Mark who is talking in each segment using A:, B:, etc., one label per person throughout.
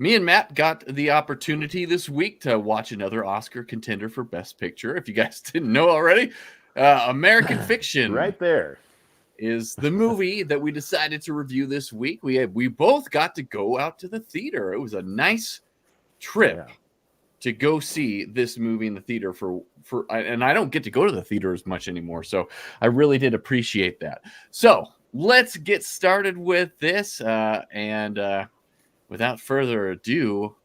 A: Me and Matt got the opportunity this week to watch another Oscar contender for Best Picture. If you guys didn't know already, American Fiction
B: right there
A: is the movie that we decided to review this week. We both got to go out to the theater. It was a nice trip to go see this movie in the theater and I don't get to go to the theater as much anymore, so I really did appreciate that. So let's get started with this, and without further ado,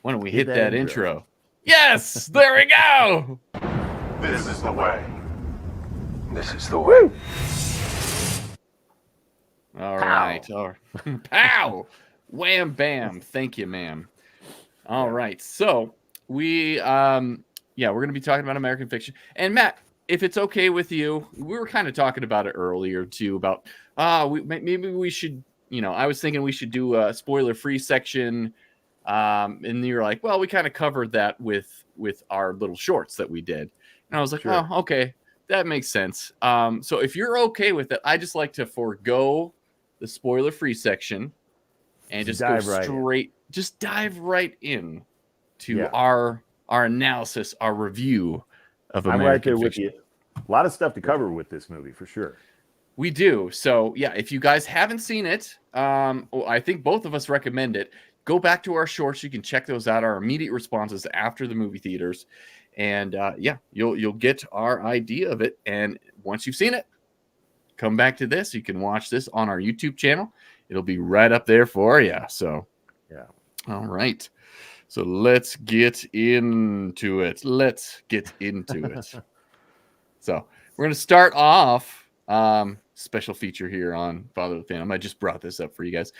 A: why don't we hit that intro? Yes, there we go.
C: This is the way. This is the way.
A: All right. Pow! Wham bam. Thank you, ma'am. All right. So we're going to be talking about American Fiction. And Matt, if it's okay with you, we were kind of talking about it earlier too, about maybe we should, I was thinking we should do a spoiler-free section. And you're like, well, we kind of covered that with our little shorts that we did. And I was like, sure. Oh, okay, that makes sense. So if you're okay with it, I just like to forego the spoiler-free section and just go straight, just dive right in to our analysis, our review of American Fiction.
B: I'm right there with you. A lot of stuff to cover with this movie, for sure.
A: We do. So, yeah, if you guys haven't seen it, I think both of us recommend it. Go back to our shorts. You can check those out, our immediate responses after the movie theaters. And, you'll get our idea of it. And once you've seen it, come back to this. You can watch this on our YouTube channel. It'll be right up there for you. So,
B: yeah.
A: All right. So let's get into it. So we're going to start off special feature here on Father of the Phantom. I just brought this up for you guys.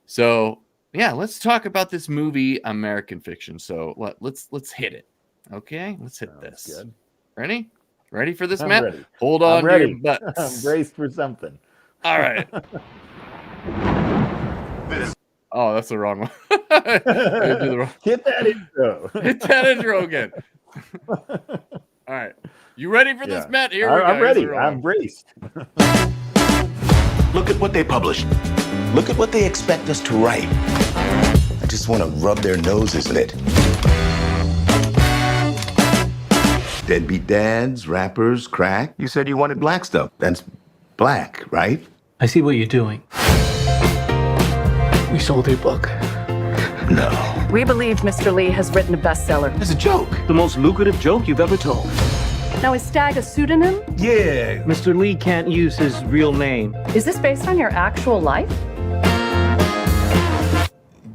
A: So, yeah, let's talk about this movie, American Fiction. So let's hit it. Okay, let's hit this. Good. Ready? Ready for this, Matt?
B: Ready.
A: Hold on to your butts.
B: I'm braced for something.
A: All right. Oh, that's the wrong one.
B: Hit that intro.
A: Hit that intro again. All right. You ready for this, Matt? Here we go.
B: I'm ready. I'm braced.
C: Look at what they published. Look at what they expect us to write. I just want to rub their noses in it. Deadbeat dads, rappers, crack. You said you wanted black stuff. That's black, right?
D: I see what you're doing. We sold your book.
C: No.
E: We believe Mr. Lee has written a bestseller.
C: It's a joke.
D: The most lucrative joke you've ever told.
E: Now, is Stagg a pseudonym?
C: Yeah.
D: Mr. Lee can't use his real name.
E: Is this based on your actual life?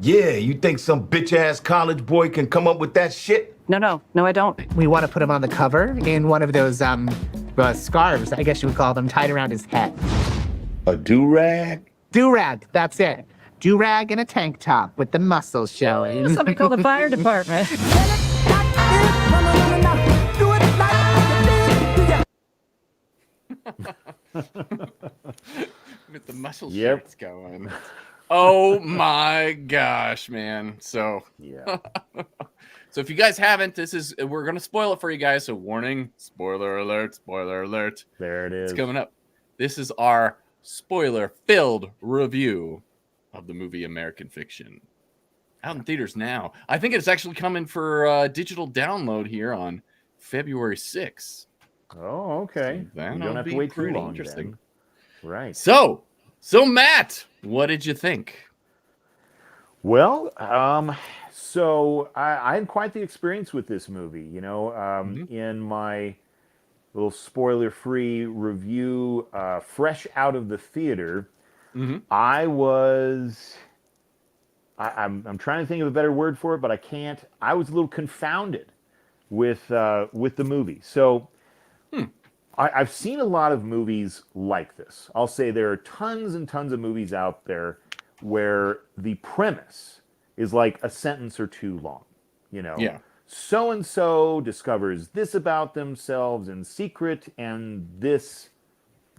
C: Yeah, you think some bitch-ass college boy can come up with that shit?
E: No, I don't.
F: We want to put him on the cover in one of those scarves, I guess you would call them, tied around his head.
C: A do-rag?
F: Do-rag, that's it. Do-rag and a tank top with the muscles showing.
E: Somebody call the fire department.
A: With the muscle shirts going. Oh my gosh, man. So so if you guys haven't, we're gonna spoil it for you guys. So warning, spoiler alert.
B: There it is.
A: It's coming up. This is our spoiler-filled review of the movie American Fiction. Out in theaters now. I think it's actually coming for digital download here on February 6th.
B: Oh, okay.
A: So
B: you don't have to wait too long. Interesting. Then. Right.
A: So Matt, what did you think?
B: Well, so I had quite the experience with this movie. In my little spoiler-free review, fresh out of the theater, I'm trying to think of a better word for it, but I can't. I was a little confounded with the movie. So I've seen a lot of movies like this. I'll say there are tons and tons of movies out there where the premise is like a sentence or two long. So-and-so discovers this about themselves in secret, and this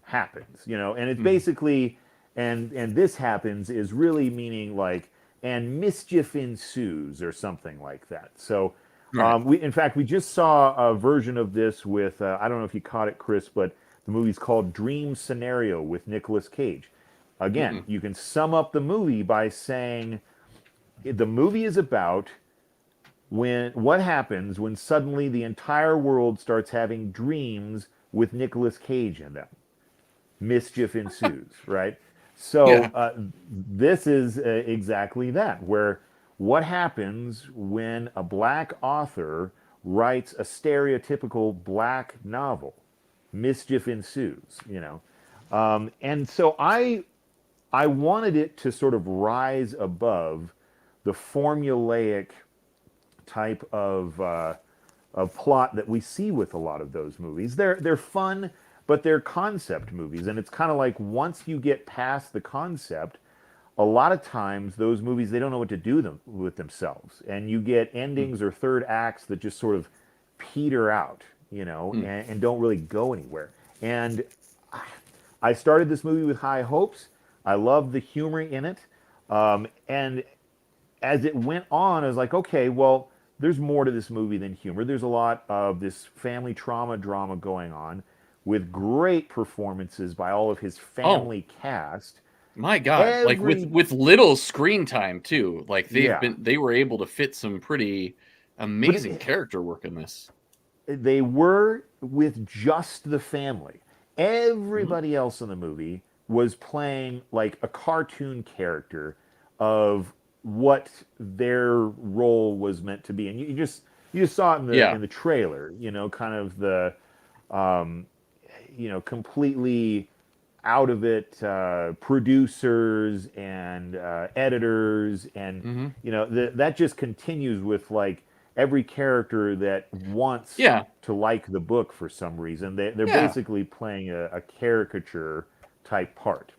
B: happens, and it's basically, and this happens is really meaning like, and mischief ensues or something like that. So we just saw a version of this with, I don't know if you caught it, Chris, but the movie's called Dream Scenario with Nicolas Cage. Again, you can sum up the movie by saying the movie is about what happens when suddenly the entire world starts having dreams with Nicolas Cage in them. Mischief ensues, right? So
A: Yeah.
B: this is exactly that, where what happens when a black author writes a stereotypical black novel? Mischief ensues, and so I wanted it to sort of rise above the formulaic type of plot that we see with a lot of those movies. They're fun, but they're concept movies, and it's kind of like once you get past the concept, a lot of times those movies, they don't know what to do with themselves, and you get endings or third acts that just sort of peter out, and don't really go anywhere. And I started this movie with high hopes. I loved the humor in it, and as it went on, I was like, okay, well, there's more to this movie than humor. There's a lot of this family trauma drama going on with great performances by all of his family cast.
A: My God, like with little screen time too. Like they were able to fit some pretty amazing character work in this.
B: They were with just the family. Everybody else in the movie was playing like a cartoon character of what their role was meant to be, and you just saw it in the trailer. Kind of the completely out of it producers and editors, and that just continues with like every character that wants to like the book for some reason. They're basically playing a caricature type part.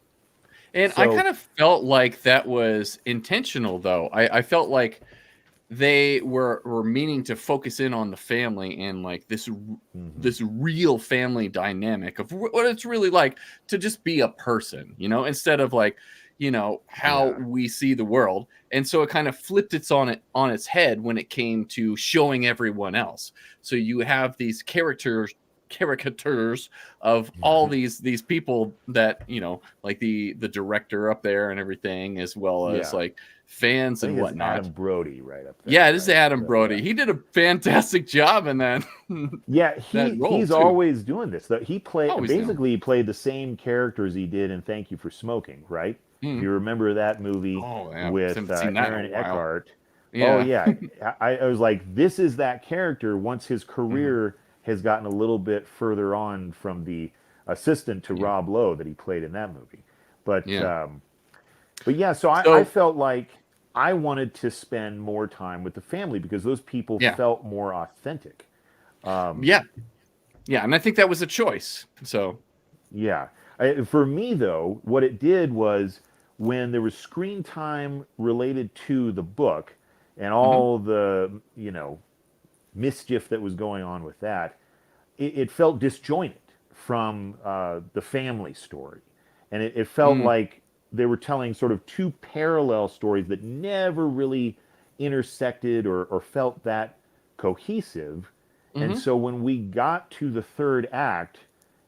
A: And I kind of felt like that was intentional, though. I felt like they were meaning to focus in on the family and like this real family dynamic of what it's really like to just be a person, instead of like, how we see the world. And so it kind of flipped on its head when it came to showing everyone else. So you have these caricatures of all these people that like the director up there and everything, as well as like fans and whatnot.
B: Adam Brody right up there.
A: Yeah, it is Adam Brody. He did a fantastic job in that.
B: He's always doing this. He played he played the same characters he did in Thank You for Smoking, right? If you remember that movie with Aaron Eckhart. I was like, this is that character once his career has gotten a little bit further on from the assistant to Rob Lowe that he played in that movie. So I felt like I wanted to spend more time with the family because those people felt more authentic.
A: And I think that was a choice. So
B: for me though, what it did was when there was screen time related to the book and all the mischief that was going on with that, it felt disjointed from the family story, and it felt like they were telling sort of two parallel stories that never really intersected or felt that cohesive. And so when we got to the third act,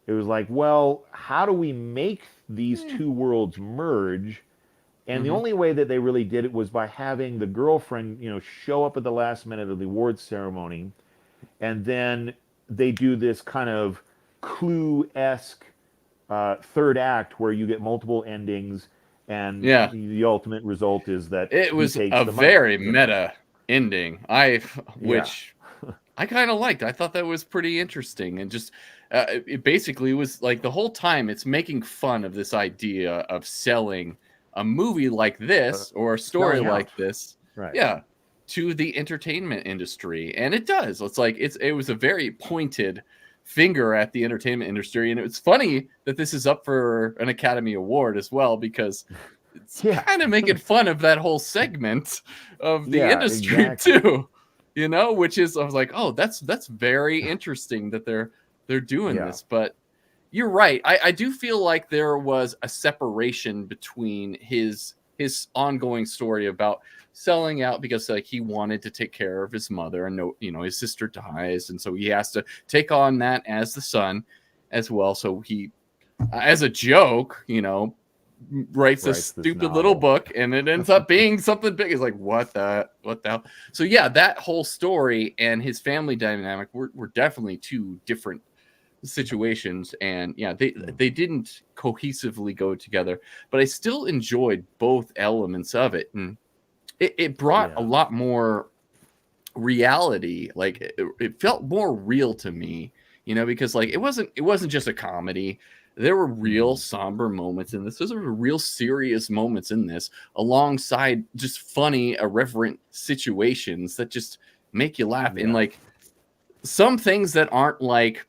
B: it was like, well, how do we make these two worlds merge? And the only way that they really did it was by having the girlfriend, show up at the last minute of the awards ceremony, and then they do this kind of Clue-esque third act where you get multiple endings, and the ultimate result is that
A: it was a very meta ending. Which I kind of liked. I thought that was pretty interesting, and just it basically was like the whole time it's making fun of this idea of selling a movie like this or a story like this, to the entertainment industry, and it does. It's like it was a very pointed finger at the entertainment industry, and it's funny that this is up for an Academy Award as well, because it's kind of making fun of that whole segment of the industry too. Which is, I was like, oh, that's very interesting that they're doing this. But you're right. I do feel like there was a separation between his ongoing story about selling out because like he wanted to take care of his mother, and his sister dies, and so he has to take on that as the son as well. So he, as a joke, writes this
B: Writes this
A: stupid little
B: novel.
A: book, and it ends up being something big. It's like, what the hell? So yeah, that whole story and his family dynamic were definitely two different situations, and yeah, they didn't cohesively go together, but I still enjoyed both elements of it, and it brought a lot more reality. Like it felt more real to me, because like it wasn't just a comedy. There were real somber moments in this. There were real serious moments in this, alongside just funny, irreverent situations that just make you laugh. And like some things that aren't like,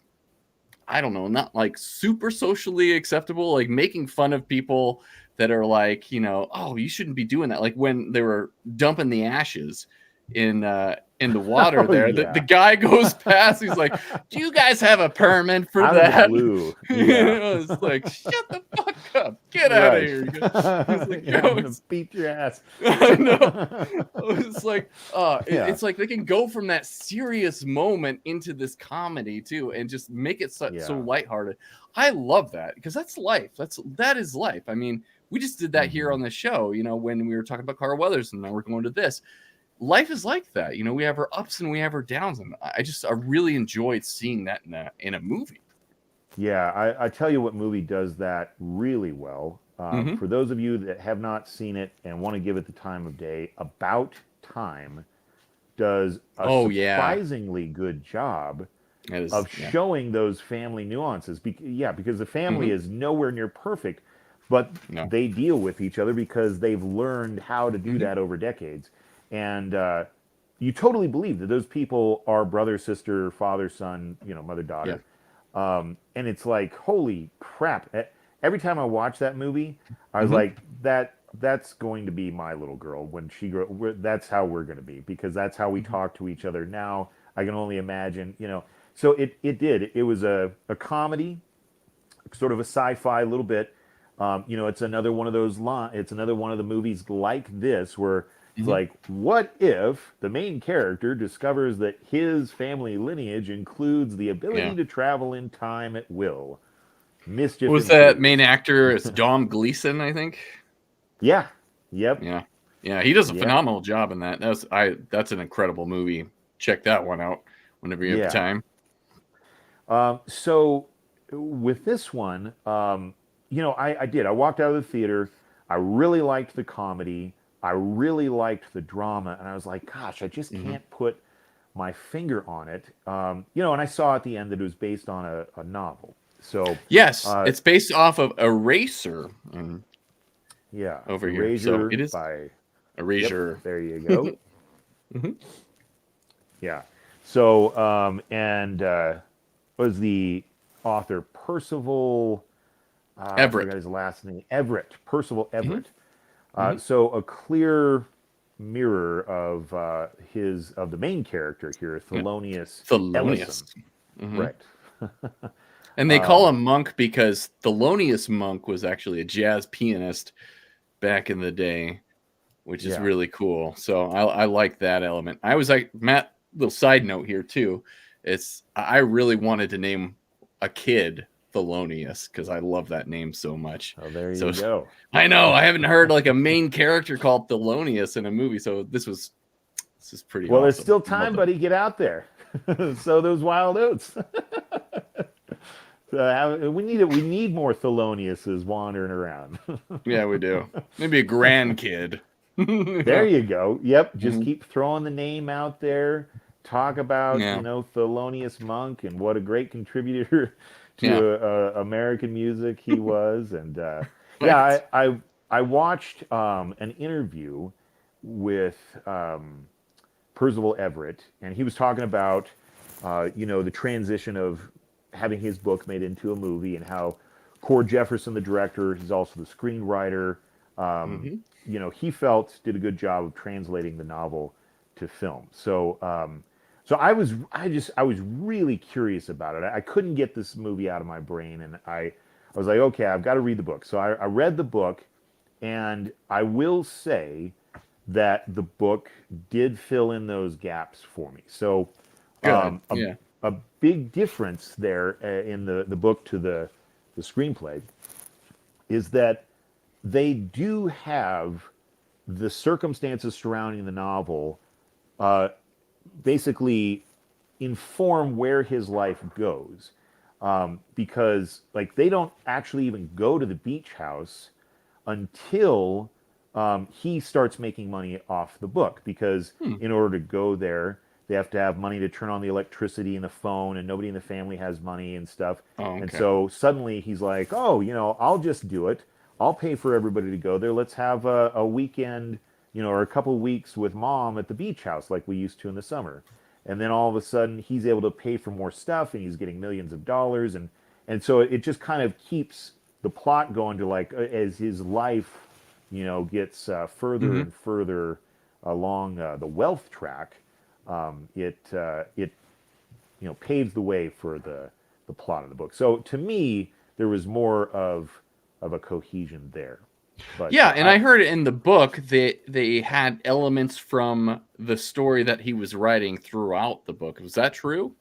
A: I don't know, not like super socially acceptable, like making fun of people that are like, oh, you shouldn't be doing that. Like when they were dumping the ashes in the water there. The guy goes past, he's like, do you guys have a permit for
B: out
A: that?
B: Of the blue.
A: It was like, shut the fuck up. Get out of here. He's like,
B: I'm gonna beat your ass.
A: I know. It's like, it's like they can go from that serious moment into this comedy too, and just make it so lighthearted. I love that, because that's life. That is life. I mean, we just did that here on the show, when we were talking about Carl Weathers, and now we're going to this. Life is like that, we have our ups and we have our downs, and I really enjoyed seeing that in a movie.
B: Yeah, I tell you what movie does that really well. For those of you that have not seen it and want to give it the time of day, About Time does a surprisingly good job of showing those family nuances. Because the family is nowhere near perfect, but they deal with each other because they've learned how to do that over decades. And you totally believe that those people are brother, sister, father, son, mother, daughter. And it's like, holy crap. Every time I watch that movie, I was like, that's going to be my little girl when she grows. That's how we're going to be, because that's how we talk to each other now. I can only imagine, So it was a comedy, sort of a sci-fi a little bit. It's another one of those it's another one of the movies like this where it's like, what if the main character discovers that his family lineage includes the ability to travel in time at will? Mischief.
A: Was that main actor? It's Dom Gleason, I think.
B: Yeah. Yep.
A: Yeah. He does a phenomenal job in that. That's an incredible movie. Check that one out whenever you have time.
B: So with this one, I did. I walked out of the theater. I really liked the comedy. I really liked the drama, and I was like, gosh, I just can't put my finger on it. And I saw at the end that it was based on a novel. So
A: yes, it's based off of Erasure.
B: Erasure
A: Over here. So it is
B: by
A: Erasure.
B: Yep, there you go. Yeah. So was the author Percival
A: Everett?
B: I forgot his last name. Percival Everett. So a clear mirror of the main character here, Thelonious Ellison. Right.
A: And they call him Monk because Thelonious Monk was actually a jazz pianist back in the day, which is really cool. So I like that element. I was like, Matt, little side note here too. I really wanted to name a kid Thelonious because I love that name so much.
B: Oh, there you go.
A: I know. I haven't heard like a main character called Thelonious in a movie, so this is pretty awesome.
B: There's still time, buddy. Get out there. Sow those wild oats. We need more Theloniouses wandering around.
A: Yeah, we do. Maybe a grandkid.
B: There you go. Yep. Just keep throwing the name out there. Talk about Thelonious Monk and what a great contributor to American music he was. And I watched an interview with Percival Everett, and he was talking about the transition of having his book made into a movie, and how Cord Jefferson, the director, he's also the screenwriter. He felt did a good job of translating the novel to film. So I was really curious about it. I couldn't get this movie out of my brain, and I was like, okay, I've got to read the book. So I read the book, and I will say that the book did fill in those gaps for me. So a big difference there in the book to the screenplay is that they do have the circumstances surrounding the novel basically inform where his life goes, because like they don't actually even go to the beach house until he starts making money off the book, because in order to go there they have to have money to turn on the electricity and the phone, and nobody in the family has money and stuff. And so suddenly he's like, oh, I'll just do it. I'll pay for everybody to go there. Let's have a weekend, or a couple weeks with mom at the beach house like we used to in the summer. And then all of a sudden he's able to pay for more stuff, and he's getting millions of dollars. And so it just kind of keeps the plot going to, like, as his life, gets further and further along the wealth track, it paves the way for the plot of the book. So to me, there was more of a cohesion there. But
A: yeah, and I heard in the book that they had elements from the story that he was writing throughout the book. Was that true?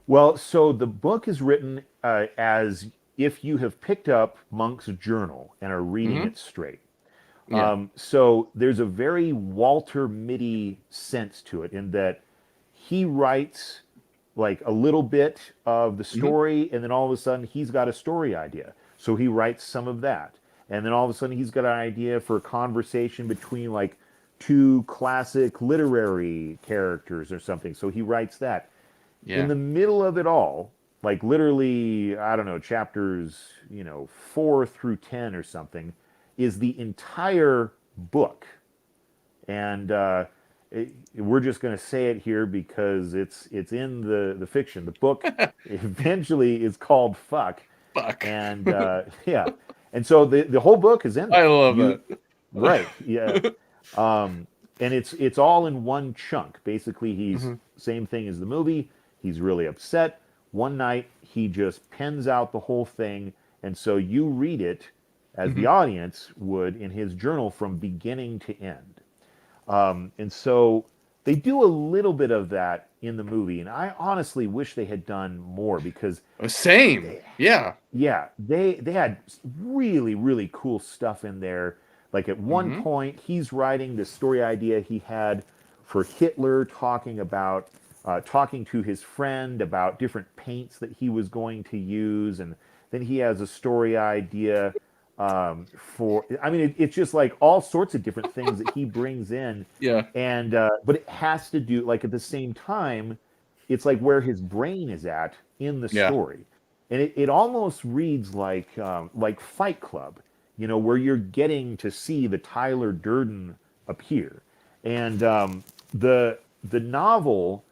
B: Well, so the book is written as if you have picked up Monk's journal and are reading it straight.
A: Yeah.
B: So there's a very Walter Mitty sense to it, in that he writes like a little bit of the story, and then all of a sudden he's got a story idea. So he writes some of that. And then all of a sudden he's got an idea for a conversation between like two classic literary characters or something. So he writes that.
A: Yeah.
B: In the middle of it all, like literally, I don't know, chapters, 4 through 10 or something, is the entire book. And we're just going to say it here because it's in the fiction. The book eventually is called Fuck.
A: Fuck.
B: And yeah. And so the whole book is in there.
A: I love it.
B: Right. Yeah. And it's all in one chunk. Basically, he's same thing as the movie. He's really upset. One night, he just pens out the whole thing. And so you read it as the audience would in his journal from beginning to end. And so they do a little bit of that in the movie. And I honestly wish they had done more, because
A: same. Yeah.
B: Yeah, they had really, really cool stuff in there. Like at one point, he's writing this story idea he had for Hitler, talking to his friend about different paints that he was going to use. And then he has a story idea it's just like all sorts of different things that he brings in.
A: Yeah.
B: And but it has to do, like, at the same time, it's like where his brain is at in the story. And it almost reads like Fight Club, where you're getting to see the Tyler Durden appear. And the novel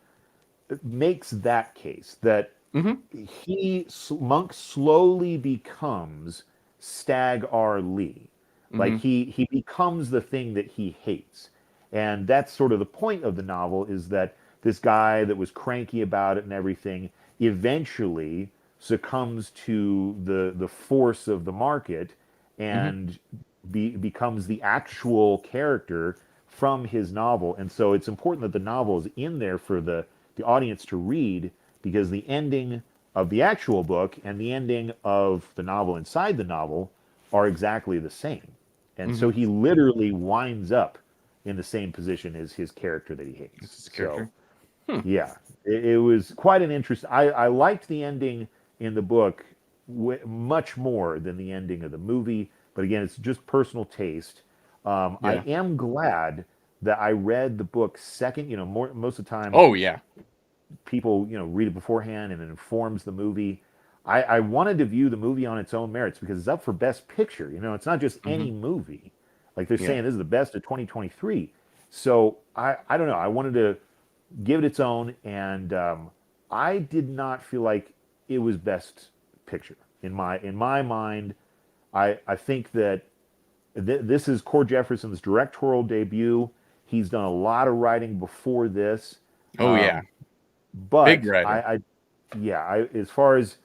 B: makes that case, that Monk slowly becomes Stag R. Lee. Like he becomes the thing that he hates. And that's sort of the point of the novel, is that this guy that was cranky about it and everything eventually succumbs to the force of the market and becomes the actual character from his novel. And so it's important that the novel is in there for the audience to read, because the ending of the actual book and the ending of the novel inside the novel are exactly the same. And so he literally winds up in the same position as his character that he hates. So, yeah, it was quite an interest. I liked the ending in the book much more than the ending of the movie. But again, it's just personal taste. I am glad that I read the book second. Most of the time.
A: Oh, yeah.
B: People, read it beforehand and it informs the movie. I wanted to view the movie on its own merits, because it's up for Best Picture. It's not just any movie. Like they're saying, this is the best of 2023. So I don't know. I wanted to give it its own, and I did not feel like it was Best Picture in my mind. I think that this is Cord Jefferson's directorial debut. He's done a lot of writing before this.
A: Oh yeah.
B: But
A: big writer.
B: As far as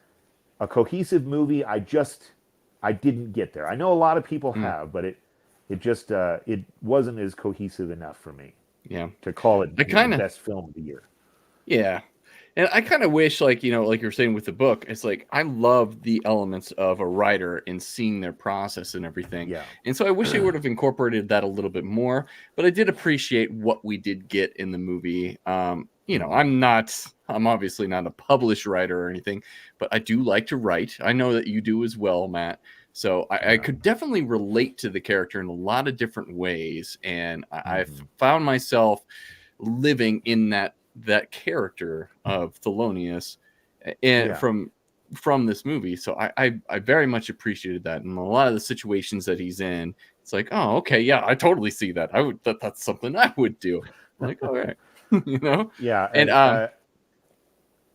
B: a cohesive movie, I didn't get there. I know a lot of people have, but it wasn't as cohesive enough for me.
A: Yeah.
B: To call it
A: the
B: best film of the year.
A: Yeah. And I kind of wish, like, you know, like you're saying with the book, it's like I love the elements of a writer and seeing their process and everything.
B: Yeah.
A: And so I wish they would have incorporated that a little bit more. But I did appreciate what we did get in the movie. You know, I'm obviously not a published writer or anything, but I do like to write. I know that you do as well, Matt. So I could definitely relate to the character in a lot of different ways. And I've found myself living in that character of Thelonious and from this movie. So I very much appreciated that. And a lot of the situations that he's in, it's like, oh, okay, yeah, I totally see that. That's something I would do. I'm like, all right. You know?
B: Yeah.
A: And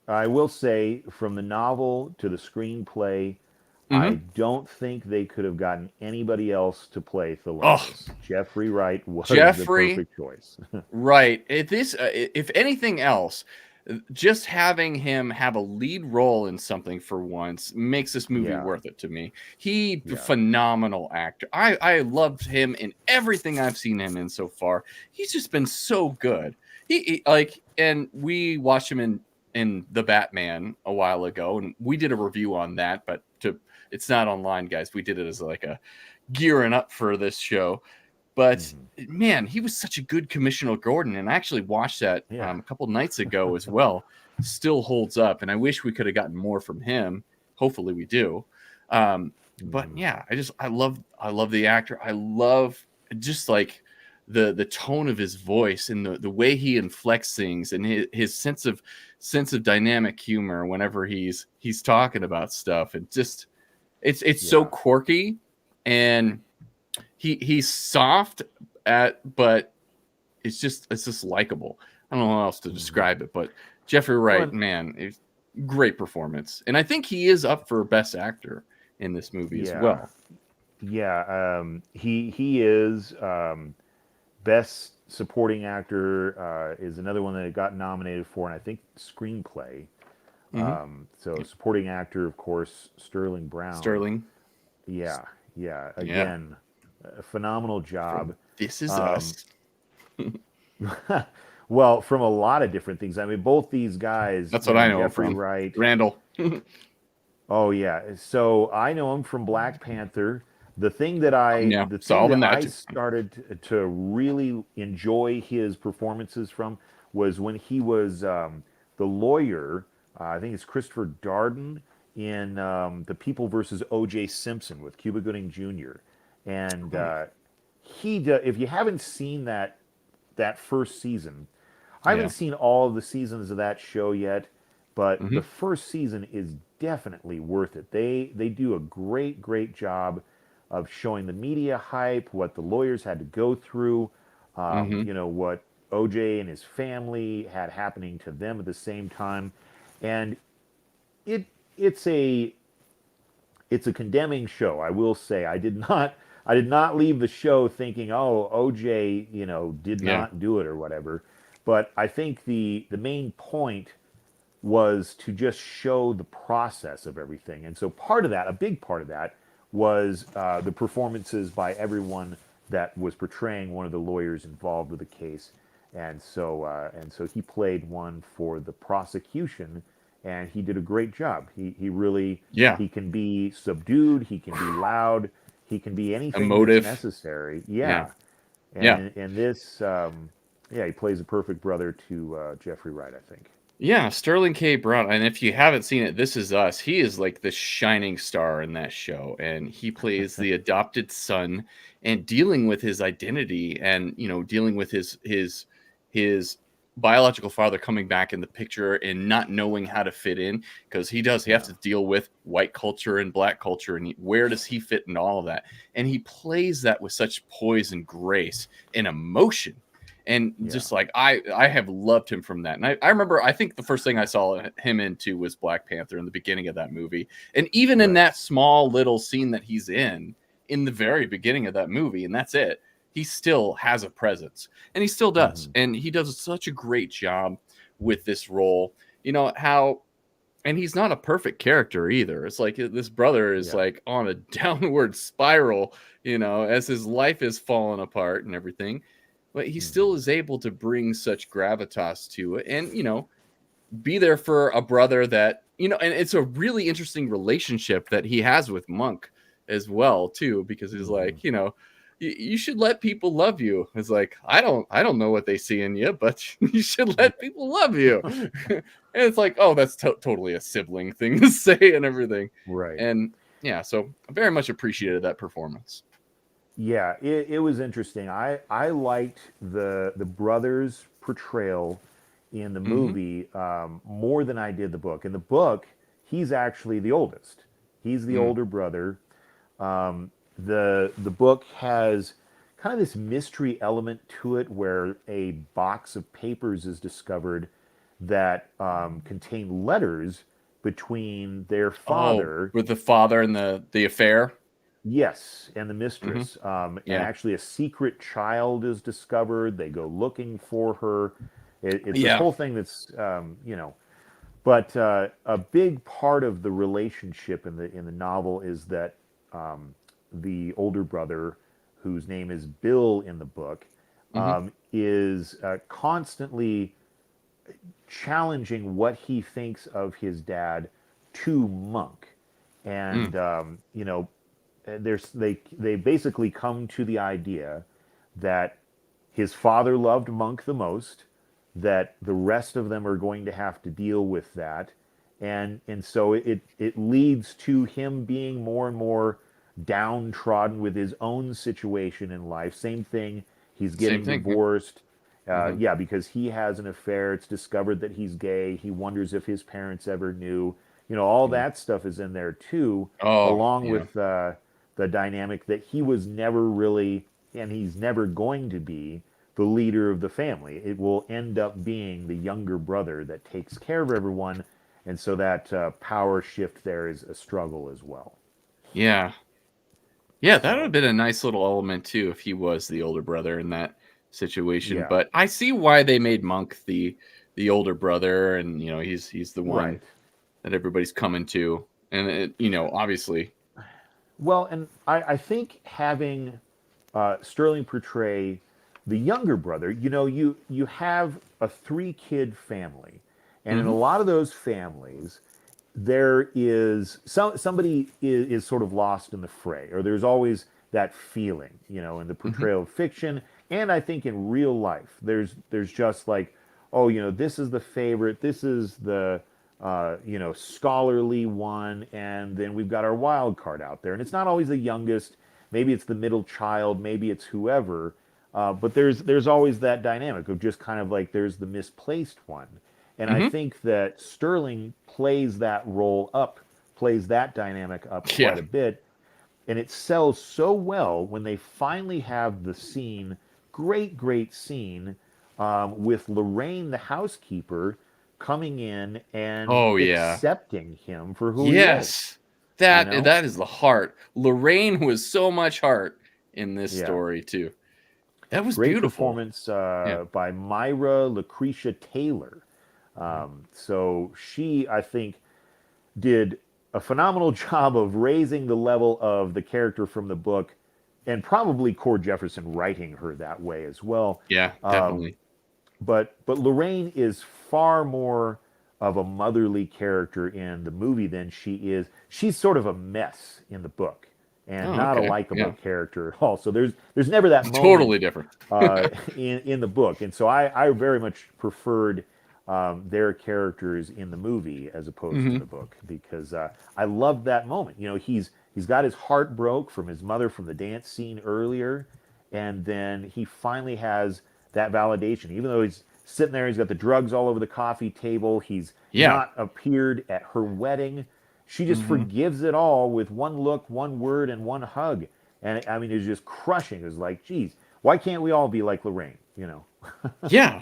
B: I will say, from the novel to the screenplay, I don't think they could have gotten anybody else to play Thelonious. Jeffrey Wright was the perfect choice.
A: Right. If anything else, just having him have a lead role in something for once makes this movie worth it to me. Phenomenal actor. I loved him in everything I've seen him in so far. He's just been so good. And we watched him in The Batman a while ago, and we did a review on that, but it's not online, guys. We did it as like a gearing up for this show. But man, he was such a good Commissioner Gordon, and I actually watched that a couple nights ago as well. Still holds up, and I wish we could have gotten more from him. Hopefully, we do. But yeah, I love the actor. I love just like the tone of his voice and the way he inflects things, and his sense of dynamic humor whenever he's talking about stuff. And just it's so quirky, and he's soft but it's just likable. I don't know how else to describe it, but Jeffrey Wright, man, it's great performance. And I think he is up for Best Actor in this movie as well.
B: Yeah, he is. Best Supporting Actor is another one that got nominated for, and I think Screenplay. So Supporting Actor, of course, Sterling Brown. Yeah. Again, a phenomenal job.
A: This Is Us.
B: Well, from a lot of different things. I mean, both these guys.
A: That's what I know
B: Jeffrey
A: from
B: Wright.
A: Randall.
B: Oh yeah. So I know him from Black Panther. The thing that I started to really enjoy his performances from was when he was the lawyer. I think it's Christopher Darden in The People versus O.J. Simpson with Cuba Gooding Jr. And if you haven't seen that first season, I haven't seen all of the seasons of that show yet, but the first season is definitely worth it. They do a great job of showing the media hype, what the lawyers had to go through, you know, what OJ and his family had happening to them at the same time. And it's a condemning show, I will say. I did not leave the show thinking, oh, OJ, you know, did not do it or whatever. But I think the main point was to just show the process of everything. And so a big part of that was the performances by everyone that was portraying one of the lawyers involved with the case. And so he played one for the prosecution, and he did a great job. He really, he can be subdued, he can be loud, he can be anything
A: emotive
B: that's necessary. And this, he plays a perfect brother to Jeffrey Wright, I think.
A: Yeah, Sterling K. Brown. And if you haven't seen it, This Is Us. He is like the shining star in that show. And he plays the adopted son and dealing with his identity and, you know, dealing with his biological father coming back in the picture and not knowing how to fit in, because he has to deal with white culture and black culture. And where does he fit in all of that? And he plays that with such poise and grace and emotion. And just like I have loved him from that. And I remember, I think the first thing I saw him into was Black Panther in the beginning of that movie. And even in that small little scene that he's in the very beginning of that movie, and that's it, he still has a presence, and he still does. And he does such a great job with this role. You know and he's not a perfect character either. It's like this brother is like on a downward spiral, you know, as his life is falling apart and everything. But he still is able to bring such gravitas to it. And, you know, be there for a brother that, you know, and it's a really interesting relationship that he has with Monk as well too, because he's like, you know, you should let people love you. It's like, I don't know what they see in you, but you should let people love you. And it's like, oh, that's totally a sibling thing to say and everything.
B: Right.
A: And yeah, so I very much appreciated that performance.
B: Yeah, it was interesting. I liked the brothers' portrayal in the movie more than I did the book. In the book, he's actually the oldest. He's the older brother. The book has kind of this mystery element to it, where a box of papers is discovered that contain letters between their father,
A: with the father and the affair.
B: yes, and the mistress. And actually a secret child is discovered. They go looking for her. It's this whole thing that's, you know, but a big part of the relationship in the novel is that the older brother, whose name is Bill in the book, is constantly challenging what he thinks of his dad to Monk. And, you know, they basically come to the idea that his father loved Monk the most, that the rest of them are going to have to deal with that, and so it leads to him being more and more downtrodden with his own situation in life. Same thing, he's getting divorced. Yeah, because he has an affair. It's discovered that he's gay. He wonders if his parents ever knew. You know, all that stuff is in there too, along with the dynamic that he was never really, and he's never going to be, the leader of the family. It will end up being the younger brother that takes care of everyone, and so that power shift there is a struggle as well.
A: Yeah. Yeah, that would have been a nice little element too if he was the older brother in that situation.
B: Yeah.
A: But I see why they made Monk the older brother, and you know, he's the one that everybody's coming to, and it, you know, obviously.
B: Well, and I think having Sterling portray the younger brother, you know, you have a 3-kid family, and in a lot of those families, there is somebody is sort of lost in the fray, or there's always that feeling, you know, in the portrayal of fiction, and I think in real life, there's just like, oh, you know, this is the favorite, this is the you know, scholarly one, and then we've got our wild card out there, and it's not always the youngest. Maybe it's the middle child, maybe it's whoever, but there's always that dynamic of just kind of like there's the misplaced one, and I think that Sterling plays that role up, plays that dynamic up quite a bit, and it sells so well when they finally have the scene, great scene, with Lorraine the housekeeper coming in and accepting him for who he is.
A: That is the heart. Lorraine was so much heart in this story too. That was
B: great
A: beautiful.
B: Performance by Myra Lucretia Taylor. So she, I think, did a phenomenal job of raising the level of the character from the book, and probably Cord Jefferson writing her that way as well.
A: Yeah, definitely.
B: But Lorraine is far more of a motherly character in the movie than she is. She's sort of a mess in the book, and not a likable character at all. So there's never that moment,
A: totally different
B: in the book. And so I very much preferred their characters in the movie as opposed to the book, because I loved that moment. You know, he's got his heart broke from his mother from the dance scene earlier, and then he finally has that validation, even though he's sitting there, he's got the drugs all over the coffee table, he's not appeared at her wedding. She just forgives it all with one look, one word, and one hug. And I mean, it's just crushing. It was like, geez, why can't we all be like Lorraine, you know?
A: Yeah,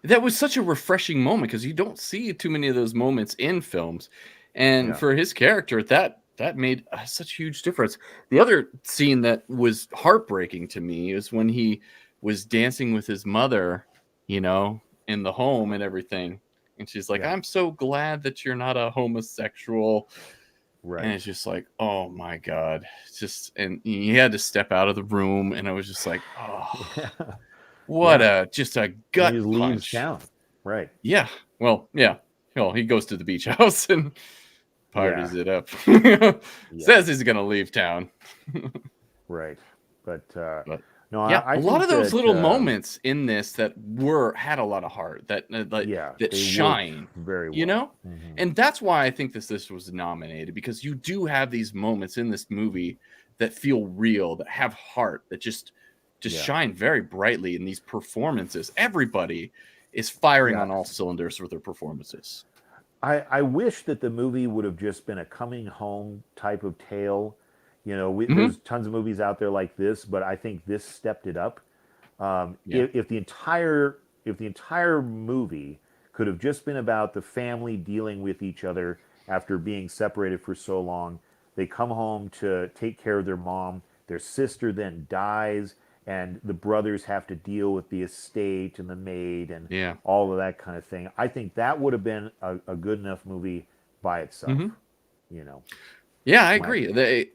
A: that was such a refreshing moment, because you don't see too many of those moments in films, and for his character, that made such a huge difference. The other scene that was heartbreaking to me is when he was dancing with his mother, you know, in the home and everything, and she's like, I'm so glad that you're not a homosexual, and it's just like, oh my god, it's just, and he had to step out of the room, and I was just like, oh, what just a gut punch.
B: Town. Right.
A: Yeah. Well, yeah. he goes to the beach house and parties it up. Says he's gonna leave town.
B: Right, but no,
A: a lot
B: think
A: of those
B: that,
A: little moments in this that had a lot of heart, that
B: they
A: shine
B: worked very well.
A: You know, and that's why I think this was nominated, because you do have these moments in this movie that feel real, that have heart, that just shine very brightly in these performances. Everybody is firing on all cylinders with their performances.
B: I wish that the movie would have just been a coming home type of tale. You know, there's tons of movies out there like this, but I think this stepped it up. If the entire movie could have just been about the family dealing with each other after being separated for so long, they come home to take care of their mom. Their sister then dies, and the brothers have to deal with the estate and the maid and all of that kind of thing. I think that would have been a good enough movie by itself. You know.
A: Yeah, I agree.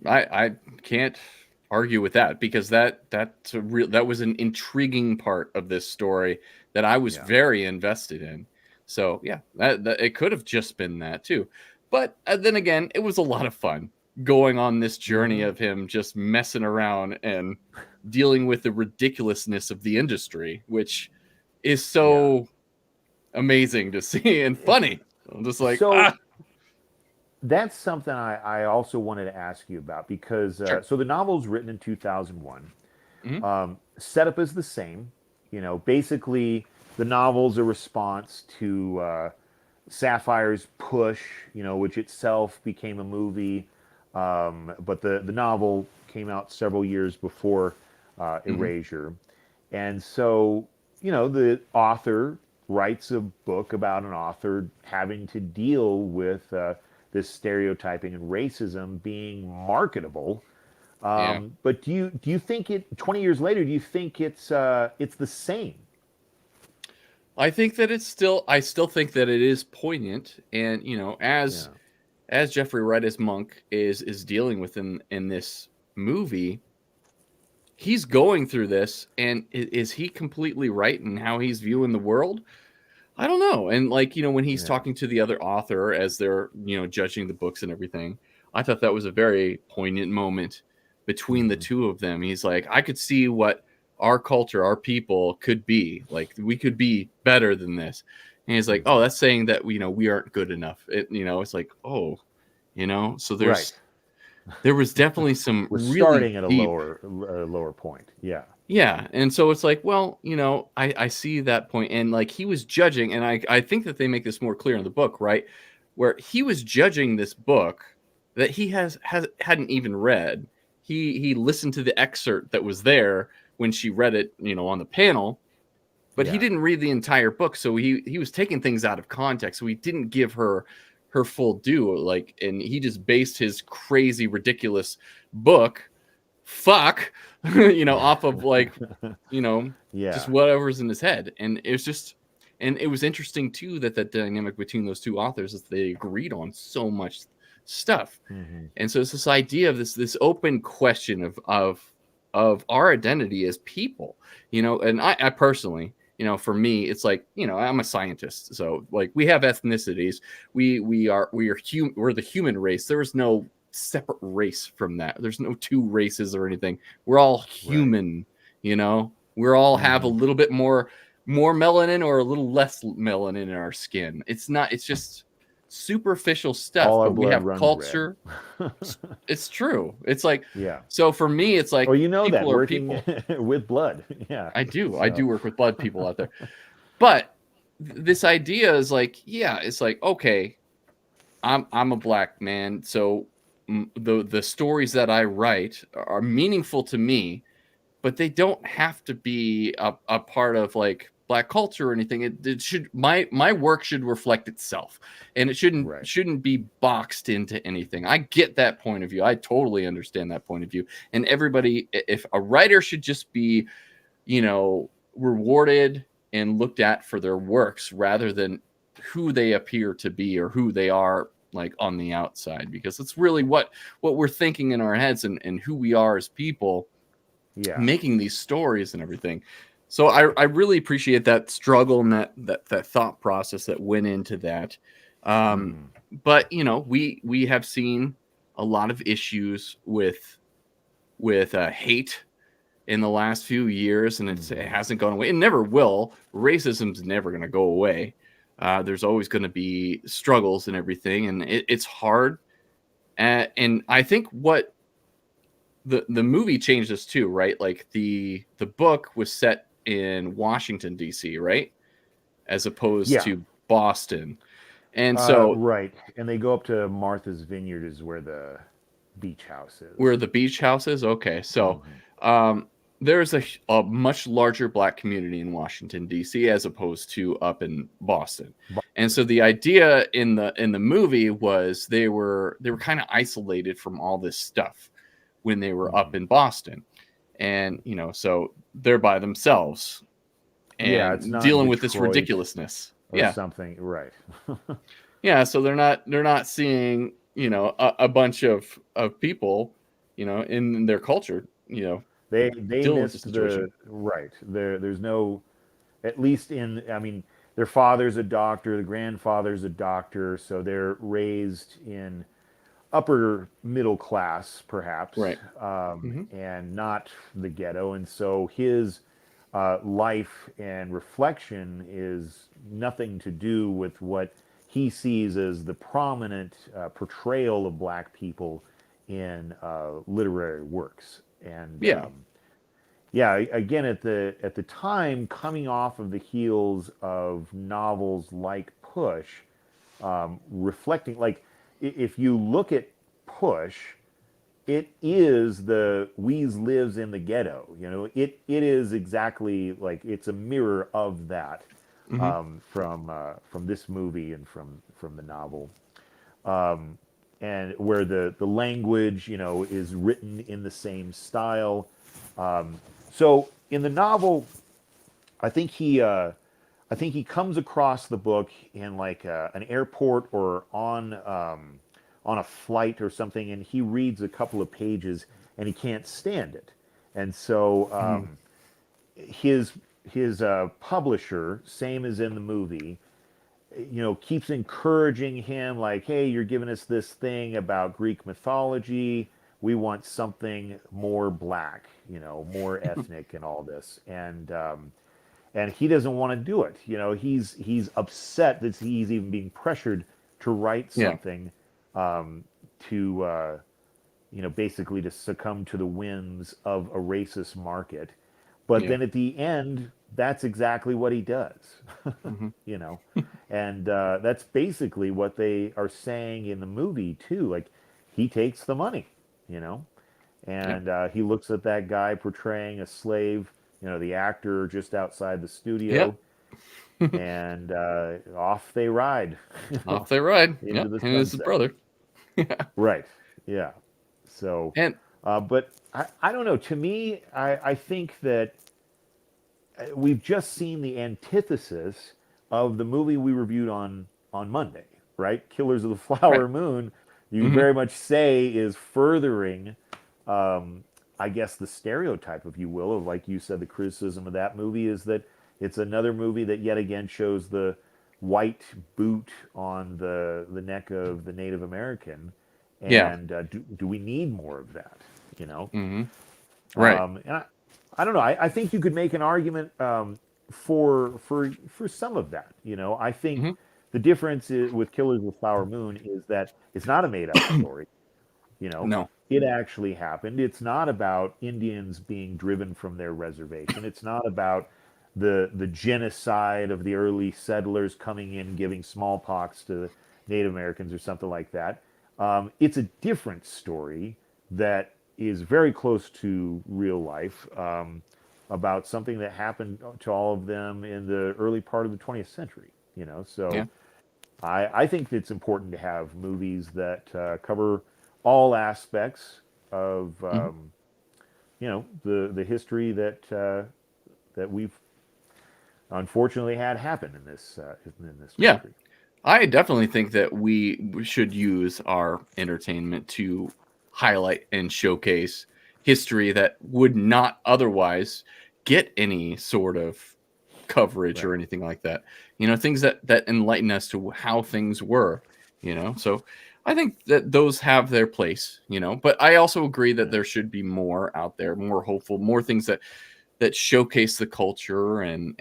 A: I can't argue with that, because that was an intriguing part of this story that I was very invested in. So that it could have just been that too. But then again, it was a lot of fun going on this journey of him just messing around and dealing with the ridiculousness of the industry, which is so amazing to see and funny. I'm just like,
B: That's something I also wanted to ask you about, because so the novel was written in 2001. Setup is the same. You know, basically the novel's a response to Sapphire's Push, you know, which itself became a movie. But the novel came out several years before Erasure. And so, you know, the author writes a book about an author having to deal with this stereotyping and racism being marketable. But do you think 20 years later, do you think it's the same?
A: I think that I still think that it is poignant, and you know, as Jeffrey Wright as Monk is dealing with in this movie, he's going through this, and is he completely right in how he's viewing the world? I don't know. And like, you know, when he's talking to the other author as they're, you know, judging the books and everything, I thought that was a very poignant moment between the two of them. He's like, I could see what our culture, our people could be like. We could be better than this. And he's like, oh, that's saying that, you know, we aren't good enough. You know, it's like, oh, you know, so there was definitely some
B: We're
A: really
B: starting at a
A: deep,
B: lower point.
A: Yeah, and so it's like, well, you know, I see that point, and like he was judging, and I think that they make this more clear in the book, right, where he was judging this book that he hadn't even read. He listened to the excerpt that was there when she read it, you know, on the panel, but he didn't read the entire book, so he was taking things out of context, so he didn't give her full due, like, and he just based his crazy, ridiculous book you know, off of like, you know, just whatever's in his head. And it was just, and it was interesting too that dynamic between those two authors is they agreed on so much stuff. And so it's this idea of this open question of our identity as people, you know. And I personally, you know, for me, it's like, you know, I'm a scientist, so like we have ethnicities, we're the human race. There is no separate race from that. There's no two races or anything. We're all human, you know. We're all have a little bit more melanin or a little less melanin in our skin. It's just superficial stuff.
B: All our
A: but we
B: blood
A: have
B: runs
A: culture. It's true. It's like, so for me, it's like,
B: well, you know, that
A: working
B: with blood. I do.
A: So. I do work with blood people out there. But this idea is like, it's like, okay, I'm a black man, so the stories that I write are meaningful to me, but they don't have to be a part of like black culture or anything. It should, my work should reflect itself, and it shouldn't be boxed into anything. I get that point of view. I totally understand that point of view. And everybody, if a writer should just be, you know, rewarded and looked at for their works rather than who they appear to be or who they are like on the outside, because it's really what we're thinking in our heads and who we are as people, making these stories and everything. So I really appreciate that struggle and that thought process that went into that. But you know, we have seen a lot of issues with hate in the last few years, and it hasn't gone away. It never will. Racism's never going to go away. There's always going to be struggles and everything, and it's hard. And I think what the movie changed this too, right? Like the book was set in Washington, D.C., right? As opposed to Boston. And so
B: right. And they go up to Martha's Vineyard is where the beach house is.
A: Where the beach house is? Okay. So there's a much larger Black community in Washington, D.C., as opposed to up in Boston. And so the idea in the movie was they were kind of isolated from all this stuff when they were up in Boston. And, you know, so they're by themselves and
B: it's not
A: dealing with this
B: Detroit
A: ridiculousness.
B: or something, right?
A: Yeah, so they're not seeing, you know, a bunch of people, you know, in their culture, you know,
B: they
A: missed
B: the right. There's no, at least I mean, their father's a doctor, the grandfather's a doctor, so they're raised in upper middle class, perhaps,
A: right?
B: And not the ghetto. And so his life and reflection is nothing to do with what he sees as the prominent portrayal of Black people in literary works. And again, at the time, coming off of the heels of novels like Push, reflecting, like, if you look at Push, it is the Weeze lives in the ghetto. You know, it is exactly like it's a mirror of that from this movie and from the novel, and where the language, you know, is written in the same style. So in the novel, I think he comes across the book in like an airport or on a flight or something, and he reads a couple of pages and he can't stand it. And so his publisher, same as in the movie, you know, keeps encouraging him, like, hey, you're giving us this thing about Greek mythology. We want something more Black, you know, more ethnic and all this. And he doesn't want to do it. You know, he's upset that he's even being pressured to write something to you know, basically to succumb to the whims of a racist market. But then at the end, that's exactly what he does. You know, and that's basically what they are saying in the movie too. Like, he takes the money, you know, and he looks at that guy portraying a slave, you know, the actor just outside the studio, and off they ride.
A: Off they ride.
B: Into the
A: and his brother.
B: Right. Yeah. So,
A: and
B: but I don't know. To me, I think that we've just seen the antithesis of the movie we reviewed on Monday, right? Killers of the Flower Moon, you very much say is furthering, I guess, the stereotype, if you will, of, like you said, the criticism of that movie is that it's another movie that yet again shows the white boot on the neck of the Native American. And do we need more of that? You know?
A: Right.
B: And I don't know. I think you could make an argument for some of that. You know, I think the difference with Killers of the Flower Moon is that it's not a made-up story. You know,
A: no,
B: it actually happened. It's not about Indians being driven from their reservation. It's not about the genocide of the early settlers coming in, giving smallpox to Native Americans or something like that. It's a different story that is very close to real life, about something that happened to all of them in the early part of the 20th century. You know, so I think it's important to have movies that cover all aspects of you know, the history that we've unfortunately had happen in this country.
A: I definitely think that we should use our entertainment to highlight and showcase history that would not otherwise get any sort of coverage or anything like that. You know, things that enlighten us to how things were, you know. So I think that those have their place, you know, but I also agree that there should be more out there, more hopeful, more things that showcase the culture and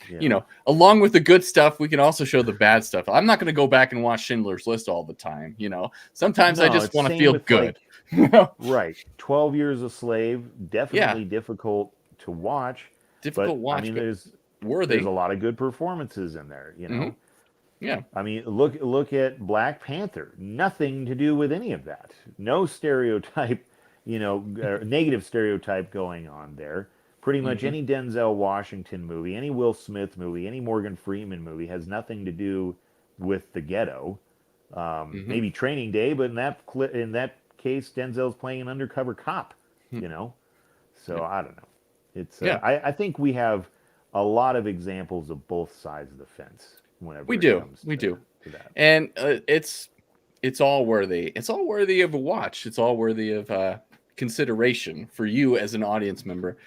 A: you know, along with the good stuff, we can also show the bad stuff. I'm not going to go back and watch Schindler's List all the time, you know. Sometimes I just want to feel good.
B: Like, right. 12 Years a Slave, definitely difficult to watch.
A: Difficult watch.
B: I mean, there's a lot of good performances in there, you know.
A: Yeah.
B: I mean, look at Black Panther. Nothing to do with any of that. No stereotype, you know, negative stereotype going on there. Pretty much any Denzel Washington movie, any Will Smith movie, any Morgan Freeman movie has nothing to do with the ghetto. Maybe Training Day, but in that case, Denzel's playing an undercover cop. You know, so I don't know. It's I think we have a lot of examples of both sides of the fence. Whenever
A: we
B: it
A: do,
B: comes
A: we do,
B: to that.
A: And it's all worthy. It's all worthy of a watch. It's all worthy of consideration for you as an audience member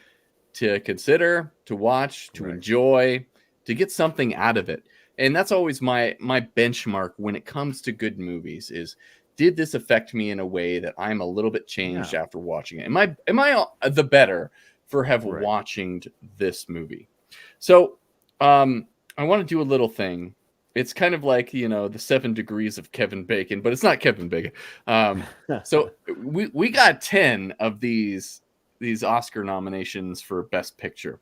A: to consider, to watch, to enjoy, to get something out of it. And that's always my benchmark when it comes to good movies is, did this affect me in a way that I'm a little bit changed after watching it? Am I the better for watching this movie? So I want to do a little thing. It's kind of like, you know, the 7 degrees of Kevin Bacon, but it's not Kevin Bacon. So we got 10 of these Oscar nominations for Best Picture.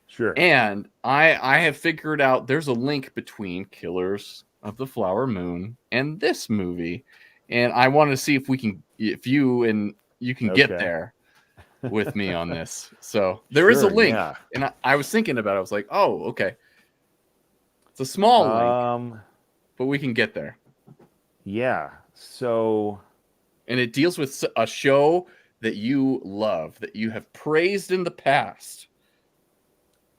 B: Sure.
A: And I have figured out there's a link between Killers of the Flower Moon and this movie. And I want to see if you can get there with me on this. So there is a link. Yeah. And I was thinking about it. I was like, oh, okay. It's a small link, but we can get there.
B: Yeah. So.
A: And it deals with a show that you love, that you have praised in the past.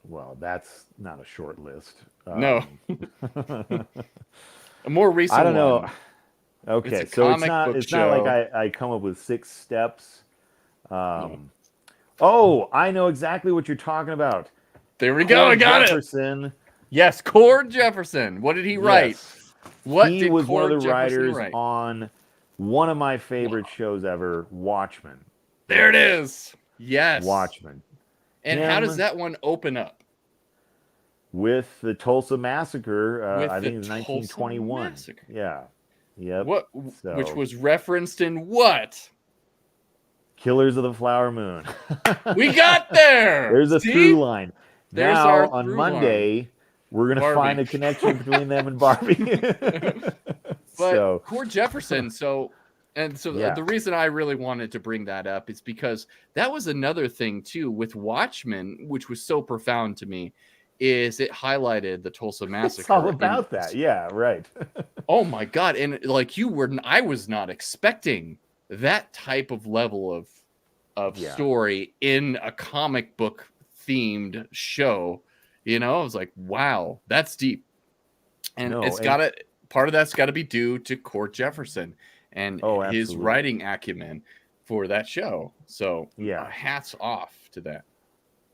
B: Well, that's not a short list.
A: No. A more recent
B: I don't know.
A: one.
B: Okay,
A: it's
B: so it's not like I come up with 6 steps. Oh, I know exactly what you're talking about.
A: There we go. I got
B: Jefferson.
A: It. Yes, Cord Jefferson. What did he write?
B: He was one of the writers on one of my favorite shows ever, Watchmen.
A: There it is. Yes.
B: Watchmen.
A: And how does that one open up?
B: With the Tulsa Massacre, I think it's 1921. Massacre. Yeah. Yep.
A: Which was referenced in what?
B: Killers of the Flower Moon.
A: We got there.
B: There's a through line.
A: There's
B: now on Monday, we're gonna find a connection between them and Barbie.
A: But Cord Jefferson. The reason I really wanted to bring that up is because that was another thing too with Watchmen, which was so profound to me, is it highlighted the Tulsa Massacre.
B: It's all about that. Yeah, right.
A: Oh my God. And like I was not expecting that type of level of story in a comic book themed show. You know, I was like, wow, that's deep. And part of that's got to be due to Cord Jefferson and his writing acumen for that show. So hats off to that.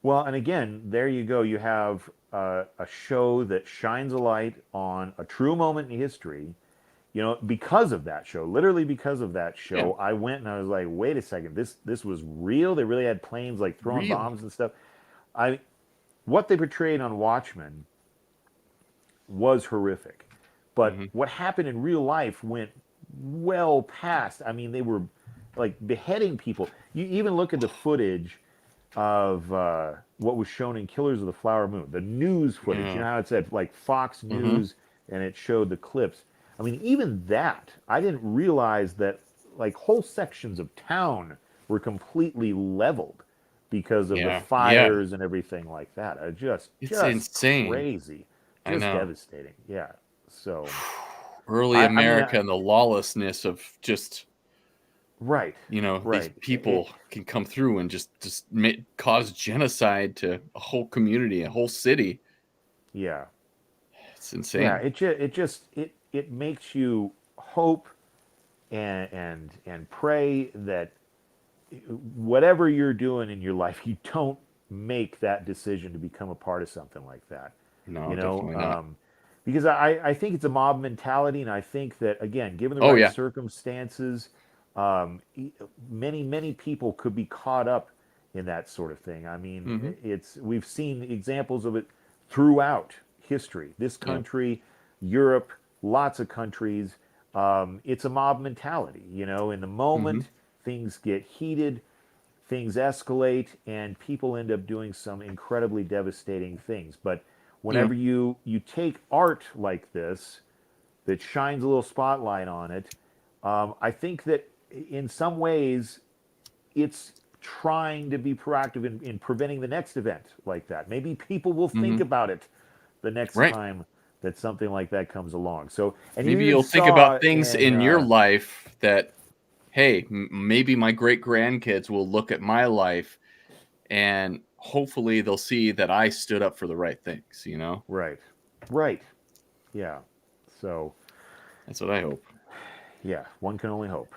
B: Well, and again, there you go. You have a show that shines a light on a true moment in history. You know, because of that show, literally because of that show, I went and I was like, wait a second, this was real? They really had planes like throwing bombs and stuff. What they portrayed on Watchmen was horrific. But what happened in real life went well past. I mean, they were like beheading people. You even look at the footage of what was shown in Killers of the Flower Moon, the news footage. You know how it said like Fox News, and it showed the clips. I mean, even that, I didn't realize that like whole sections of town were completely leveled because of the fires and everything like that. It's
A: insane,
B: crazy, just devastating. Yeah. So
A: early America and the lawlessness of just these people can come through and just cause genocide to a whole community, a whole city.
B: Yeah,
A: it's insane.
B: Yeah, it makes you hope and pray that whatever you're doing in your life, you don't make that decision to become a part of something like that.
A: No,
B: You know,
A: definitely not.
B: because I think it's a mob mentality, and I think that, again, given the
A: Oh,
B: right
A: yeah.
B: circumstances, many people could be caught up in that sort of thing. I mean, we've seen examples of it throughout history. This country, Europe, lots of countries. It's a mob mentality. You know, in the moment, things get heated, things escalate, and people end up doing some incredibly devastating things. But whenever you take art like this that shines a little spotlight on it, I think that in some ways it's trying to be proactive in preventing the next event like that. Maybe people will think about it the next
A: Right.
B: time that something like that comes along. So, and
A: Maybe
B: you
A: you'll
B: even
A: think
B: saw
A: about things in
B: in,
A: your life that, hey, maybe my great grandkids will look at my life and hopefully they'll see that I stood up for the right things, you know?
B: right, yeah. So,
A: That's what I hope.
B: yeah, one can only hope.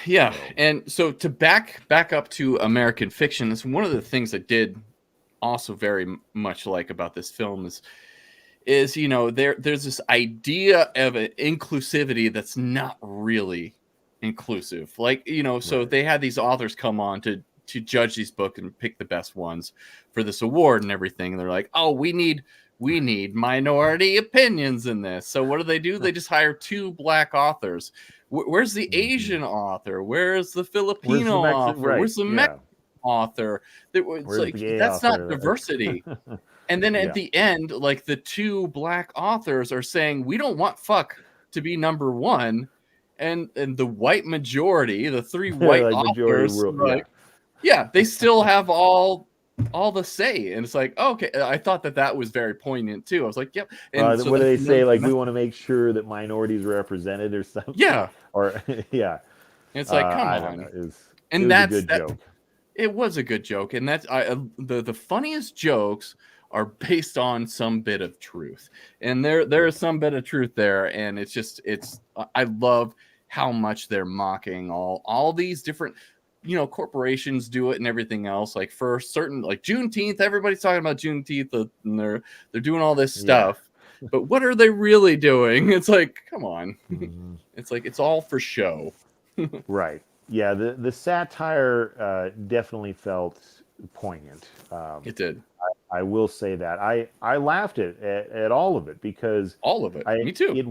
A: Yeah,
B: So,
A: and so to back up to American Fiction, that's one of the things I did also very much like about this film is you know there's this idea of an inclusivity that's not really inclusive. Like, you know, so
B: right.
A: they had these authors come on to judge these books and pick the best ones for this award and everything. And they're like, oh, we need minority opinions in this. So what do? They just hire 2 black authors. Where's the Asian author? Where's the
B: Where's the
A: Filipino
B: Mexican?
A: author?
B: Right,
A: Where's the
B: yeah.
A: Mexican author? It's
B: Where's the
A: like,
B: gay
A: that's not
B: author?
A: diversity. And then at
B: Yeah.
A: the end, like the 2 black authors are saying, we don't want fuck to be number 1. And the white majority, the 3 white
B: Like majority
A: authors,
B: rule,
A: like, yeah, they still have all the say. And it's like, oh, okay, I thought that was very poignant too. I was like, yep. And so
B: what do they
A: that's another
B: say? Like,
A: thing
B: we want to make sure that minorities are represented or something.
A: yeah.
B: Or yeah.
A: It's like, come
B: I
A: on.
B: don't know. It
A: And
B: was a
A: that's
B: good
A: that.
B: joke.
A: It was a good joke, and that's the funniest jokes are based on some bit of truth, and there is some bit of truth there, and I love how much they're mocking all these different, you know, corporations do it and everything else. Like for certain, like Juneteenth, everybody's talking about Juneteenth, and they're doing all this stuff, but what are they really doing? It's like, come on, it's like it's all for show.
B: Right. Yeah. The satire definitely felt poignant.
A: It did.
B: I will say that I laughed at all of it because
A: All of it. Me too.
B: It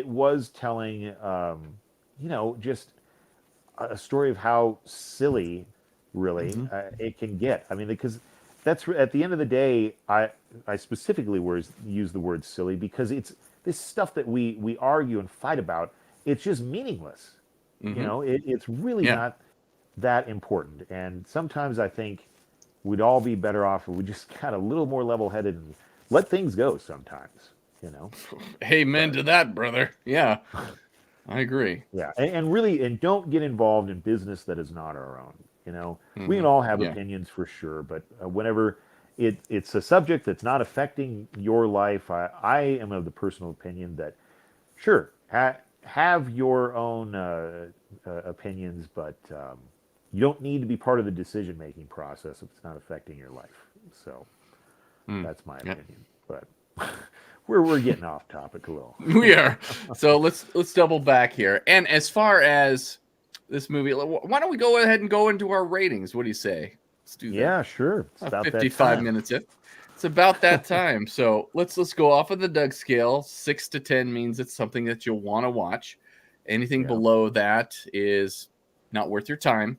B: was telling, you know, just a story of how silly, really, it can get. I mean, because that's at the end of the day, I specifically use the word silly because it's this stuff that we argue and fight about. It's just meaningless. You know, it's really not that important. And sometimes I think we'd all be better off if we just got a little more level-headed and let things go sometimes, you know?
A: Amen to that, brother. Yeah, I agree.
B: Yeah, and really, and don't get involved in business that is not our own, you know? We can all have opinions for sure, but whenever it's a subject that's not affecting your life, I am of the personal opinion that, sure, have your own opinions, but you don't need to be part of the decision-making process if it's not affecting your life. So that's my opinion. But we're getting off topic a little.
A: We are. So let's double back here. And as far as this movie, why don't we go ahead and go into our ratings? What do you say? Let's do that.
B: Yeah, sure. It's about
A: 55
B: that time.
A: minutes in. It's about that time. So let's go off of the Doug scale. 6 to 10 means it's something that you'll want to watch. Anything below that is not worth your time.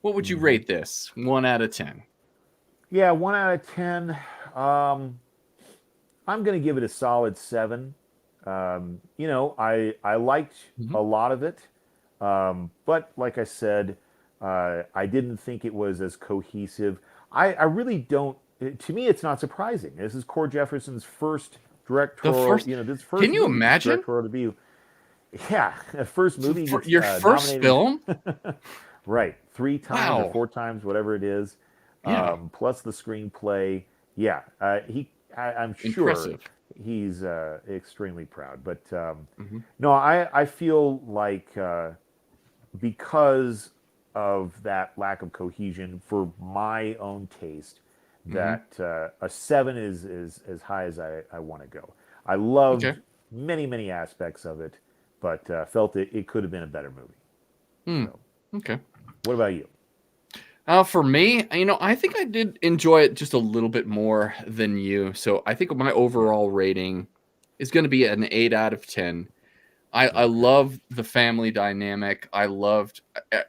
A: What would you rate this? 1 out of 10.
B: Yeah, 1 out of 10. I'm going to give it a solid 7. You know, I liked a lot of it, but like I said, I didn't think it was as cohesive. I really don't. To me, it's not surprising. This is Cord Jefferson's first directorial. This first.
A: Can you
B: movie,
A: imagine?
B: Directorial debut. Yeah, first movie.
A: Your first
B: nominated,
A: film?
B: Right, 3 times
A: Wow.
B: or 4 times, whatever it is.
A: Yeah.
B: Plus the screenplay. Yeah, I'm sure
A: Impressive.
B: he's extremely proud. But no, I feel like because of that lack of cohesion for my own taste that a 7 is as high as I want to go. I loved many aspects of it, but felt it could have been a better movie. So,
A: Okay.
B: what about you?
A: For me, I think I did enjoy it just a little bit more than you. So I think my overall rating is going to be an 8 out of 10. I love the family dynamic. I loved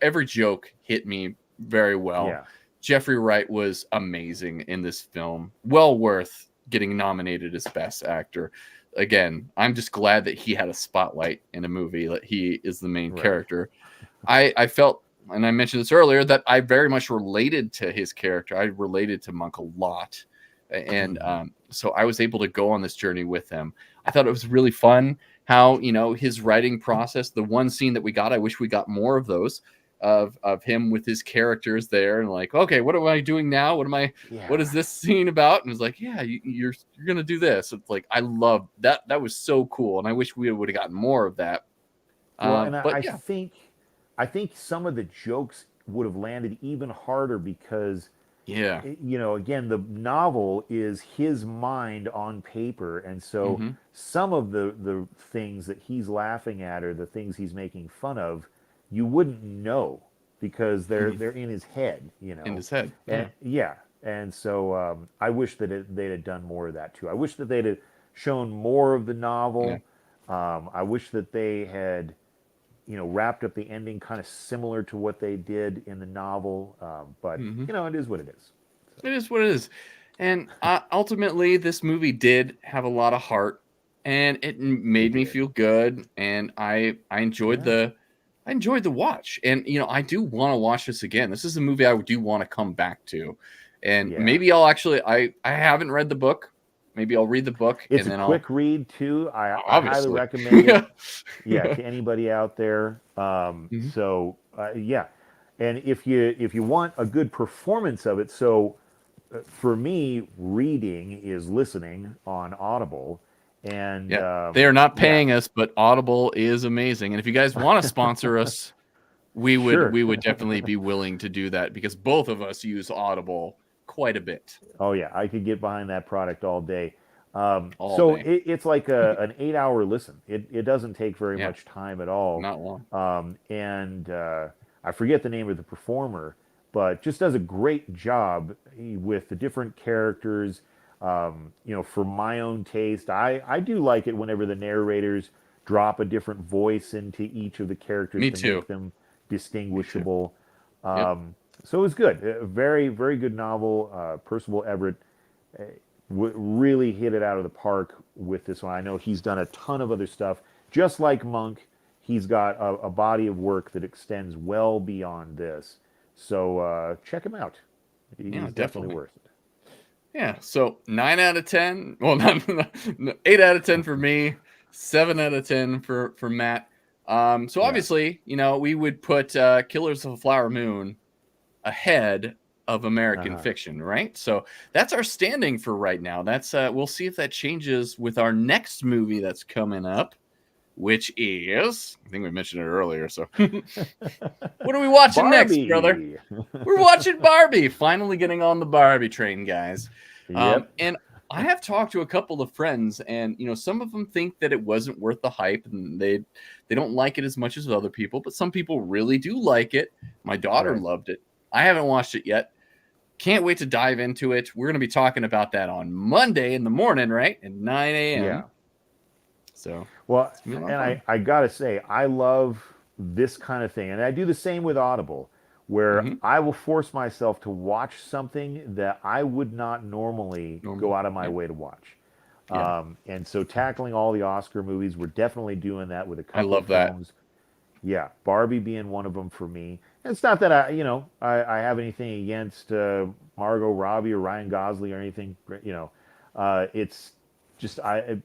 A: every joke hit me very well.
B: Yeah.
A: Jeffrey Wright was amazing in this film. Well worth getting nominated as Best Actor. Again, I'm just glad that he had a spotlight in a movie, that he is the main character. I felt, and I mentioned this earlier, that I very much related to his character. I related to Monk a lot. And so I was able to go on this journey with him. I thought it was really fun how, his writing process, the one scene that we got, I wish we got more of those, of him with his characters there and like, okay, what am I doing now? What is this scene about? And it's like, yeah, you're going to do this. It's like, I love that. That was so cool. And I wish we would have gotten more of that.
B: Well, and I think some of the jokes would have landed even harder because, again, the novel is his mind on paper. And so some of the things that he's laughing at or the things he's making fun of, you wouldn't know because they're in his head, In
A: his head.
B: And so I wish that they'd have done more of that too. I wish that they'd have shown more of the novel. I wish that they had, wrapped up the ending kind of similar to what they did in the novel. But it is what it is. So.
A: It is what it is. And ultimately, this movie did have a lot of heart, and it made me feel good. And I enjoyed the watch. And I do want to watch this again. This is a movie I do want to come back to. And maybe I'll actually I haven't read the book. Maybe I'll read the book.
B: It's a quick read too. I highly recommend it. To anybody out there. So and if you want a good performance of it, so for me, reading is listening on Audible. And
A: they are not paying us, but Audible is amazing. And if you guys want to sponsor us, we would definitely be willing to do that because both of us use Audible quite a bit.
B: Oh yeah, I could get behind that product all day. It's like an 8-hour listen. It doesn't take very much time at all.
A: Not long.
B: And I forget the name of the performer, but just does a great job with the different characters. For my own taste, I do like it whenever the narrators drop a different voice into each of the characters to make them distinguishable. So it was good. A very, very good novel. Percival Everett really hit it out of the park with this one. I know he's done a ton of other stuff. Just like Monk, he's got a body of work that extends well beyond this. So check him out. He's definitely worth it.
A: Yeah, so 9 out of 10. Well, 8 out of 10 for me, 7 out of 10 for Matt. So obviously, we would put Killers of the Flower Moon ahead of American Fiction, right? So that's our standing for right now. That's we'll see if that changes with our next movie that's coming up, which is, I think we mentioned it earlier. So what are we watching next, brother? We're watching Barbie. Finally getting on the Barbie train, guys. And I have talked to a couple of friends, and some of them think that it wasn't worth the hype, and they don't like it as much as other people. But some people really do like it. My daughter loved it. I haven't watched it yet. Can't wait to dive into it. We're going to be talking about that on Monday in the morning, right? At 9 a.m.
B: Yeah.
A: So,
B: well, and I got to say, I love this kind of thing. And I do the same with Audible, where I will force myself to watch something that I would not normally go out of my way to watch. And so tackling all the Oscar movies, we're definitely doing that with a couple of films. That. Yeah, Barbie being one of them for me. And it's not that I have anything against Margot Robbie or Ryan Gosling or anything. It's just I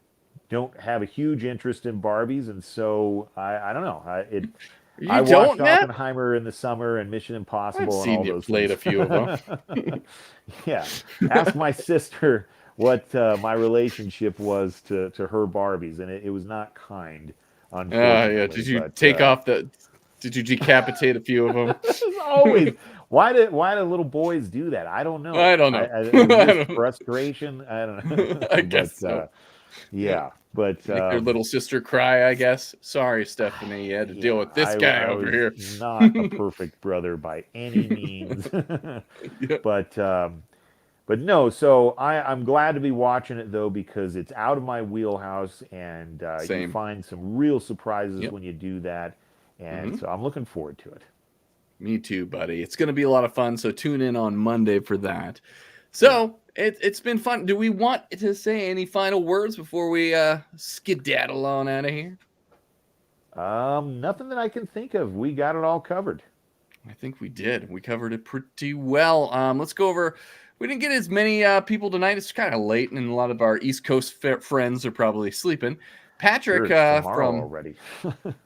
B: don't have a huge interest in Barbies, and so I don't know. I watched Oppenheimer in the summer and Mission Impossible.
A: I've seen you played a few of them.
B: Yeah, ask my sister what my relationship was to her Barbies, and it was not kind.
A: Did you take off Did you decapitate a few of them?
B: Always. Why do little boys do that? I don't know.
A: I don't know.
B: Is this frustration? I don't know.
A: I guess so.
B: Yeah, but
A: Make their little sister cry, I guess. Sorry, Stephanie, you had to deal with this guy over here.
B: Not a perfect brother by any means.
A: Yeah.
B: But no, so I'm glad to be watching it though, because it's out of my wheelhouse, and you
A: Same.
B: find some real surprises
A: Yep.
B: when you do that, and so I'm looking forward to it.
A: Me too, buddy. It's going to be a lot of fun, so tune in on Monday for that. So it's been fun. Do we want to say any final words before we skedaddle on out of here?
B: Nothing that I can think of. We got it all covered.
A: I think we did. We covered it pretty well. Let's go over. We didn't get as many people tonight. It's kind of late, and a lot of our East Coast friends are probably sleeping. Patrick
B: Sure, it's
A: from
B: already.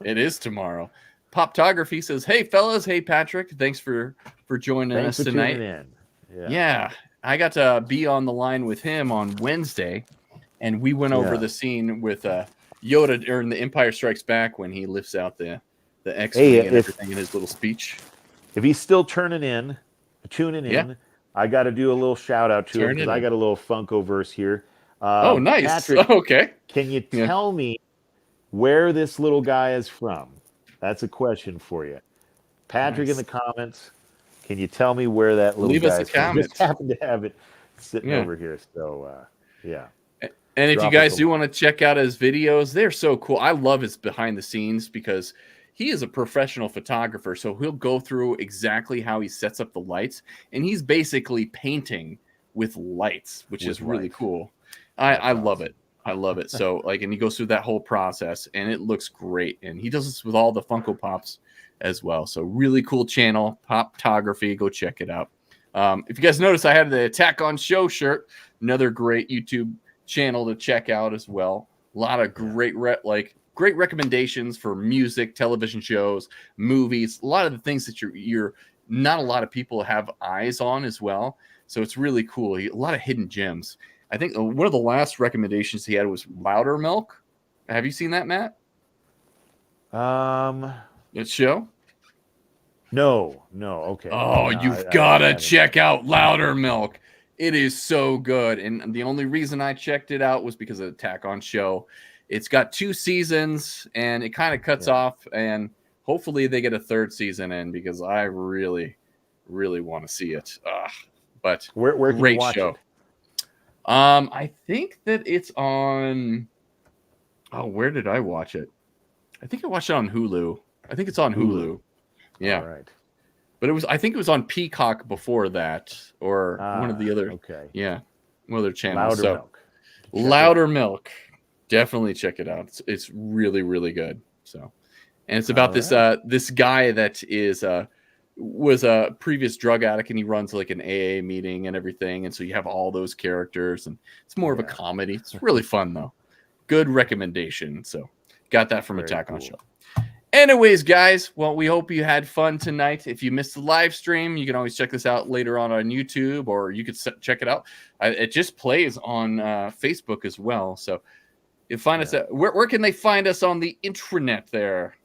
A: It is tomorrow. Poptography says, "Hey fellas, hey Patrick, thanks for joining
B: Thanks
A: us
B: for
A: tonight."
B: tuning in.
A: Yeah, I got to be on the line with him on Wednesday, and we went over the scene with Yoda during The Empire Strikes Back when he lifts out the X-wing and everything in his little speech.
B: If he's still tuning in, I got to do a little shout out to him, because I got a little Funko-verse here.
A: Oh, nice.
B: Patrick,
A: okay.
B: Can you tell me where this little guy is from? That's a question for you. Patrick, in the comments, can you tell me where that little
A: Leave
B: guy
A: us a
B: is from?
A: comment.
B: Just happen to have it sitting over here. So, yeah.
A: And if
B: Drop
A: you guys
B: us a
A: do want to check out his videos, they're so cool. I love his behind the scenes, because he is a professional photographer. So he'll go through exactly how he sets up the lights, and he's basically painting with lights, which is really cool. I love it. I love it. So and he goes through that whole process, and it looks great. And he does this with all the Funko Pops as well. So really cool channel, Poptography. Go check it out. If you guys notice, I had the Attack on Show shirt, another great YouTube channel to check out as well. A lot of great great recommendations for music, television shows, movies, a lot of the things that you're not a lot of people have eyes on as well. So it's really cool. A lot of hidden gems. I think one of the last recommendations he had was Louder Milk. Have you seen that, Matt? That show?
B: No. Okay.
A: Oh, you've got to check out Louder Milk. It is so good. And the only reason I checked it out was because of Attack on Show. It's got 2 seasons, and it kind of cuts off, and hopefully they get a 3rd season in, because I really, really want to see it. But
B: where
A: great
B: can you watch
A: show.
B: it?
A: I think that it's on. Oh, where did I watch it? I think I watched it on Hulu. I think it's on Hulu. Yeah.
B: All right.
A: But I think it was on Peacock before that, or one of the other.
B: Okay.
A: Yeah, one of their channels.
B: Louder Milk.
A: Louder Milk. Definitely check it out. It's really, really good. So, and it's about this guy that was a previous drug addict, and he runs like an AA meeting and everything. And so you have all those characters, and it's more of a comedy. It's really fun though. Good recommendation. So got that from Attack on Show. Anyways, guys, well, we hope you had fun tonight. If you missed the live stream, you can always check this out later on YouTube, or you could check it out. It just plays on Facebook as well. So you find us at, where can they find us on the intranet there,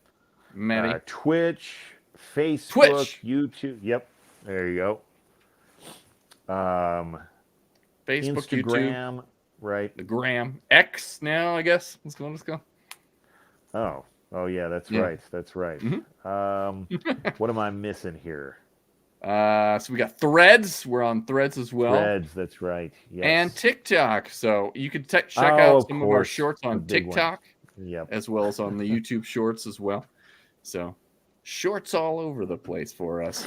A: Matty?
B: Twitch, Facebook, YouTube. Yep, there you go.
A: Facebook,
B: Instagram,
A: YouTube,
B: right?
A: the Gram, X now, I guess. Let's go.
B: Oh yeah, that's right. That's right. What am I missing here?
A: So we got Threads. We're on Threads as well.
B: Threads, that's right. Yes.
A: And TikTok. So you can check out some of our shorts on TikTok, as well as on the YouTube shorts as well. So shorts all over the place for us.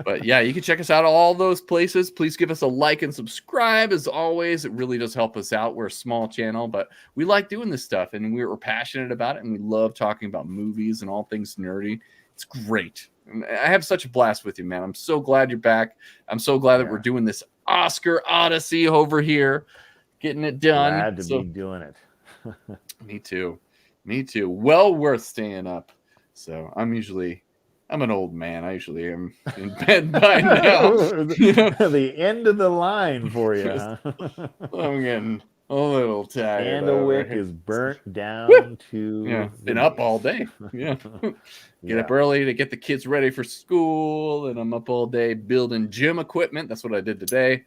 A: But yeah, you can check us out all those places. Please give us a like and subscribe. As always, it really does help us out. We're a small channel, but we like doing this stuff, and we're passionate about it, and we love talking about movies and all things nerdy. It's great. I have such a blast with you, man. I'm so glad you're back. I'm so glad that we're doing this Oscar Odyssey over here, getting it done.
B: Glad to be doing it.
A: Me too. Well worth staying up. So I'm an old man. I usually am in bed by now.
B: The end of the line for you. Huh?
A: I'm getting A little tired.
B: Candlewick is burnt down to.
A: Yeah,
B: the
A: been up
B: base.
A: all day. Yeah. Get up
B: Yeah.
A: early to get the kids ready for school, and I'm up all day building gym equipment. That's what I did today.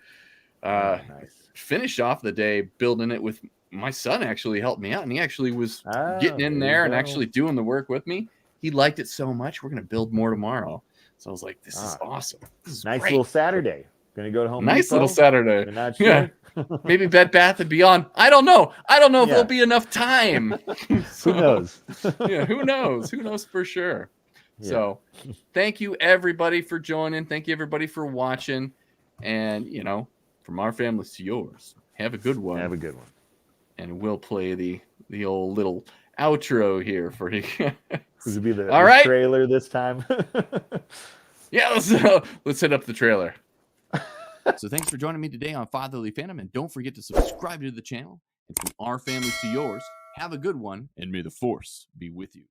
B: Nice.
A: Finish off the day building it with my son. Actually helped me out, and he actually was getting in
B: there
A: there
B: you
A: and
B: go.
A: actually doing the work with me. He liked it so much. We're gonna build more tomorrow. So I was like, this is awesome. This is
B: Nice
A: great.
B: little Saturday. Gonna go to Home
A: Nice
B: Depot?
A: little Saturday.
B: You're not sure?
A: Yeah. Maybe Bed Bath and Beyond. I don't know. I don't know if
B: Yeah.
A: there'll be enough time.
B: Who knows?
A: Yeah, who knows? Who knows for sure?
B: Yeah.
A: So thank you everybody for joining. Thank you everybody for watching. And from our families to yours, have a good one.
B: Have a good one.
A: And we'll play the old little outro here for you.
B: This would be the
A: All right.
B: trailer this time.
A: Yeah, let's hit up the trailer. So thanks for joining me today on Fatherly Phantom, and don't forget to subscribe to the channel. And from our families to yours, have a good one, and may the Force be with you.